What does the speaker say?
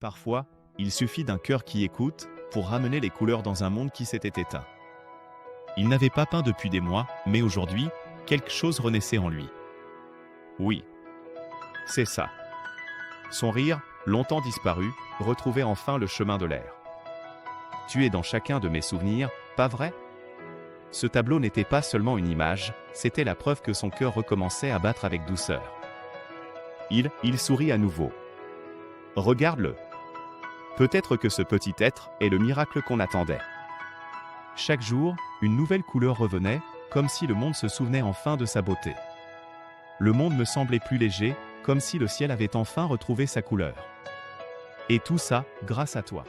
Parfois, il suffit d'un cœur qui écoute pour ramener les couleurs dans un monde qui s'était éteint. Il n'avait pas peint depuis des mois, mais aujourd'hui, quelque chose renaissait en lui. Oui, c'est ça. Son rire, longtemps disparu, retrouvait enfin le chemin de l'air. Tu es dans chacun de mes souvenirs, pas vrai? Ce tableau n'était pas seulement une image, c'était la preuve que son cœur recommençait à battre avec douceur. Il sourit à nouveau. Regarde-le. Peut-être que ce petit être est le miracle qu'on attendait. Chaque jour, une nouvelle couleur revenait, comme si le monde se souvenait enfin de sa beauté. Le monde me semblait plus léger, comme si le ciel avait enfin retrouvé sa couleur. Et tout ça, grâce à toi.